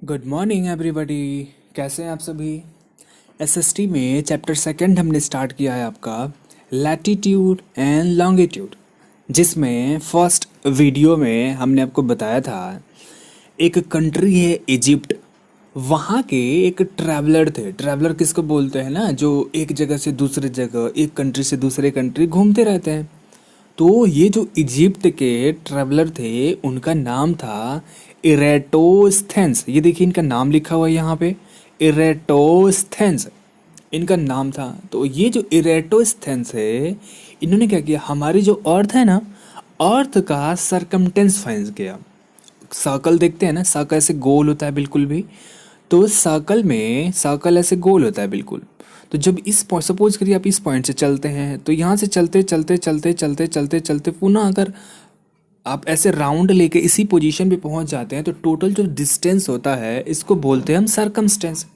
Good morning everybody. कैसे हैं आप सभी। एसएसटी में चैप्टर सेकंड हमने स्टार्ट किया है आपका लैटिट्यूड एंड लॉन्गिट्यूड, जिसमें फर्स्ट वीडियो में हमने आपको बताया था एक कंट्री है इजिप्ट। वहाँ के एक ट्रैवलर थे। ट्रैवलर किसको बोलते हैं ना, जो एक जगह से दूसरे जगह, एक कंट्री से दूसरे कंट्री घूमते रहते हैं। तो ये जो इजिप्ट के ट्रैवलर थे उनका नाम था इरेटोस्थेंस। ये देखिए इनका नाम लिखा हुआ है यहाँ पे, इरेटोस्थेंस इनका नाम था। तो ये जो इरेटोस्थेंस है, इन्होंने क्या किया, हमारी जो अर्थ है ना, अर्थ का सरकमटेंस फाइंड किया। सर्कल देखते हैं ना, सर्कल ऐसे गोल होता है बिल्कुल भी, तो सर्कल में सर्कल ऐसे गोल होता है बिल्कुल। तो जब इस सपोज करिए आप इस पॉइंट से चलते हैं, तो यहाँ से चलते चलते चलते चलते चलते चलते पुनः अगर आप ऐसे राउंड लेके इसी पोजीशन पे पहुंच जाते हैं, तो टोटल जो डिस्टेंस होता है इसको बोलते हैं हम सरकमस्टेंस।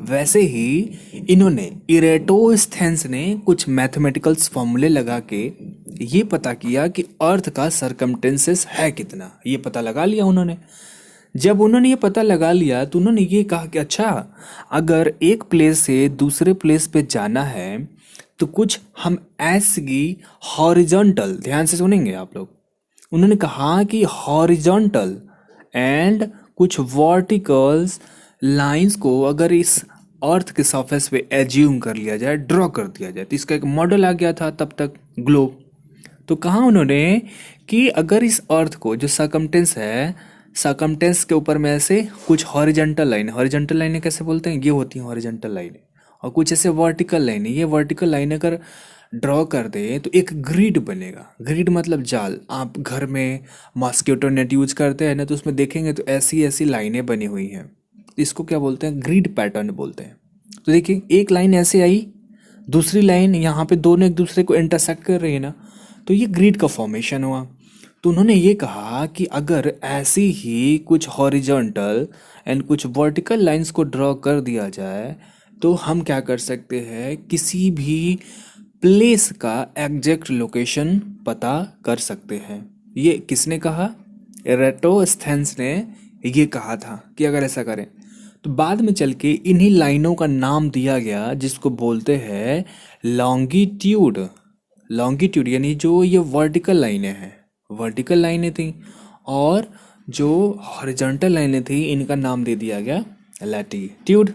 वैसे ही इन्होंने इरेटोस्थेंस ने कुछ मैथमेटिकल्स फॉर्मूले लगा के ये पता किया कि अर्थ का सरकमटेंसेस है कितना, ये पता लगा लिया उन्होंने। जब उन्होंने ये पता लगा लिया तो उन्होंने ये कहा कि अच्छा, अगर एक प्लेस से दूसरे प्लेस पे जाना है तो कुछ हम ऐसी हॉरिजॉन्टल, ध्यान से सुनेंगे आप लोग, उन्होंने कहा कि हॉरिजॉन्टल एंड कुछ वर्टिकल्स लाइंस को अगर इस अर्थ के सरफेस पे एज्यूम कर लिया जाए, ड्रॉ कर दिया जाए, तो इसका एक मॉडल आ गया था तब तक, ग्लोब। तो कहा उन्होंने कि अगर इस अर्थ को जो सरकमटेंस है, सरकमटेंस के ऊपर में ऐसे कुछ हॉरिजॉन्टल लाइनें कैसे बोलते हैं, ये होती हैं हॉरिजॉन्टल लाइनें, और कुछ ऐसे वर्टिकल लाइनें, ये वर्टिकल लाइन अगर ड्रॉ कर दे तो एक ग्रिड बनेगा। ग्रिड मतलब जाल। आप घर में मॉस्किटो नेट यूज करते हैं ना, तो उसमें देखेंगे तो ऐसी ऐसी लाइनें बनी हुई हैं, इसको क्या बोलते हैं, ग्रिड पैटर्न बोलते हैं। तो देखिए एक लाइन ऐसे आई, दूसरी लाइन यहाँ पे दोनों एक दूसरे को इंटरसेक्ट कर रही है ना, तो ये ग्रिड का फॉर्मेशन हुआ। तो उन्होंने ये कहा कि अगर ऐसी ही कुछ हॉरिजॉन्टल एंड कुछ वर्टिकल लाइंस को ड्रॉ कर दिया जाए तो हम क्या कर सकते हैं, किसी भी प्लेस का एग्जैक्ट लोकेशन पता कर सकते हैं। ये किसने कहा, एरेटोस्थेंस ने ये कहा था कि अगर ऐसा करें। तो बाद में चल के इन्हीं लाइनों का नाम दिया गया जिसको बोलते हैं लॉन्गिट्यूड। लॉन्गिट्यूड यानी जो ये वर्टिकल लाइनें हैं, वर्टिकल लाइनें थी, और जो हॉरिजॉन्टल लाइनें थी इनका नाम दे दिया गया लैटिट्यूड।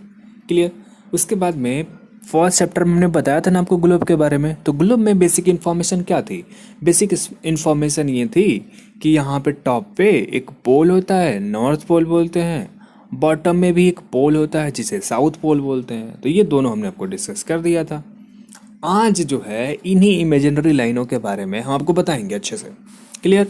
क्लियर। उसके बाद में फर्स्ट चैप्टर में हमने बताया था ना आपको ग्लोब के बारे में। तो ग्लोब में बेसिक इन्फॉर्मेशन क्या थी, बेसिक इन्फॉर्मेशन ये थी कि यहाँ पे टॉप पे एक पोल होता है, नॉर्थ पोल बोलते हैं, बॉटम में भी एक पोल होता है जिसे साउथ पोल बोलते हैं। तो ये दोनों हमने आपको डिस्कस कर दिया था। आज जो है इन्हीं इमेजिनरी लाइनों के बारे में हम आपको बताएंगे अच्छे से। क्लियर।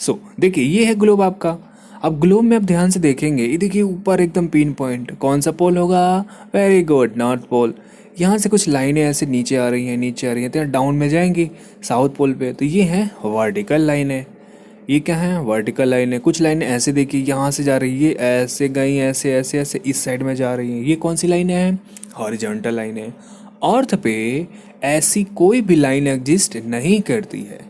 सो देखिए ये है ग्लोब आपका। अब ग्लोब में आप ध्यान से देखेंगे, ये देखिए ऊपर एकदम पिन पॉइंट कौन सा पोल होगा, वेरी गुड, नॉर्थ पोल। यहाँ से कुछ लाइनें ऐसे नीचे आ रही हैं, नीचे आ रही हैं, तो डाउन में जाएंगी साउथ पोल पे। तो ये हैं वर्टिकल लाइनें। ये क्या है, वर्टिकल लाइनें। कुछ लाइनें ऐसे देखिए यहाँ से जा रही है, ऐसे गई, ऐसे ऐसे ऐसे इस साइड में जा रही हैं, ये कौन सी लाइनें हैं, हॉरिजॉन्टल लाइनें। अर्थ पे ऐसी कोई भी लाइन एग्जिस्ट नहीं करती है,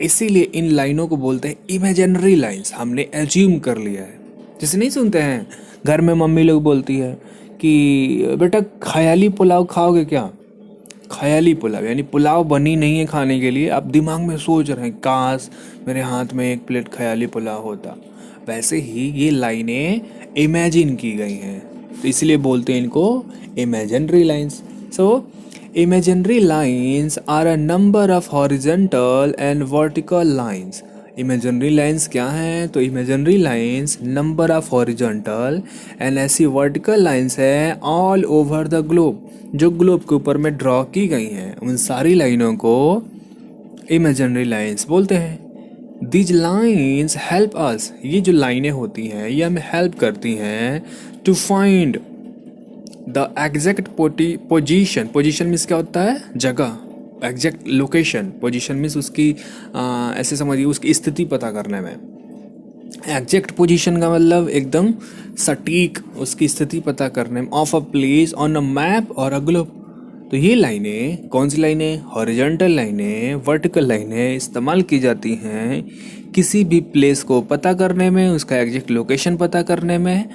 इसीलिए इन लाइनों को बोलते हैं इमेजिनरी लाइंस। हमने एज्यूम कर लिया है। जैसे नहीं सुनते हैं घर में मम्मी लोग बोलती है कि बेटा ख्याली पुलाव खाओगे क्या, ख्याली पुलाव यानी पुलाव बनी नहीं है खाने के लिए, आप दिमाग में सोच रहे हैं काश मेरे हाथ में एक प्लेट ख्याली पुलाव होता। वैसे ही ये लाइनें इमेजिन की गई हैं, तो इसलिए बोलते हैं इनको imaginary lines. So imaginary lines are a number of horizontal and vertical lines. imaginary lines क्या हैं, तो imaginary lines number of horizontal and ऐसी vertical lines हैं all over the globe, जो ग्लोब के ऊपर में ड्रॉ की गई हैं। उन सारी लाइनों को imaginary lines बोलते हैं। These lines help us, ये जो लाइनें होती हैं ये हमें हेल्प करती हैं to find the exact position. Position means क्या होता है, जगह, एग्जैक्ट लोकेशन। पोजीशन मीन्स उसकी ऐसे समझिए उसकी स्थिति पता करने में। एग्जैक्ट पोजीशन का मतलब एकदम सटीक उसकी स्थिति पता करने में, of a place on a map और अ ग्लोब। तो ये लाइनें कौन सी लाइनें, हॉरिजॉन्टल लाइनें, वर्टिकल लाइनें इस्तेमाल की जाती हैं किसी भी प्लेस को पता करने में, उसका एग्जैक्ट लोकेशन पता करने में,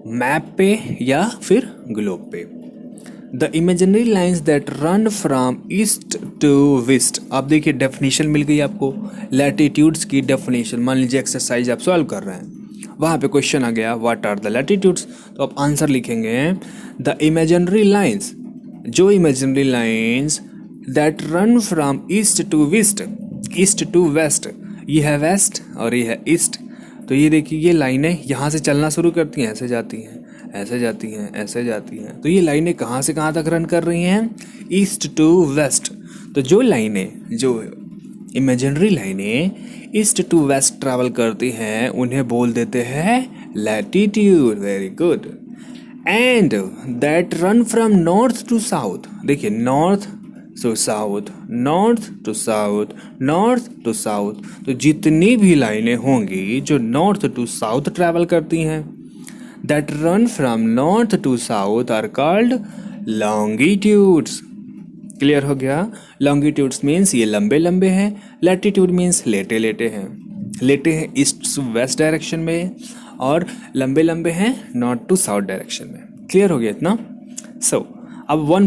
मैप पे या फिर ग्लोब पे। The imaginary lines that run from east to west. अब देखिए डेफिनेशन मिल गई आपको, लैटिट्यूड्स की डेफिनेशन। मान लीजिए एक्सरसाइज आप सॉल्व कर रहे हैं, वहाँ पे क्वेश्चन आ गया व्हाट आर द लैटिट्यूड्स, तो आप आंसर लिखेंगे द इमेजिनरी लाइन्स, जो imaginary lines that run from east to west, east to west, ये है वेस्ट और ये है ईस्ट। तो ये देखिए ये लाइनें यहाँ से चलना शुरू करती हैं, ऐसे जाती हैं, ऐसे जाती हैं, ऐसे जाती हैं। तो ये लाइनें कहाँ से कहाँ तक रन कर रही हैं, ईस्ट टू वेस्ट। तो जो लाइनें, जो इमेजिनरी लाइनें ईस्ट टू वेस्ट ट्रैवल करती हैं उन्हें बोल देते हैं latitude. Very good. And that run from north to south, देखिए north to south, north to south, north to south. तो जितनी भी लाइनें होंगी जो नॉर्थ टू साउथ ट्रैवल करती हैं, that run from north to south are called longitudes. Clear हो गया। लॉन्गिट्यूड्स मीन्स ये लंबे लंबे हैं, लैटिट्यूड मीन्स लेटे लेटे हैं, लेटे हैं ईस्ट टू वेस्ट डायरेक्शन में, और लंबे लंबे हैं नॉर्थ टू साउथ डायरेक्शन में। क्लियर हो गया इतना। सो अब वन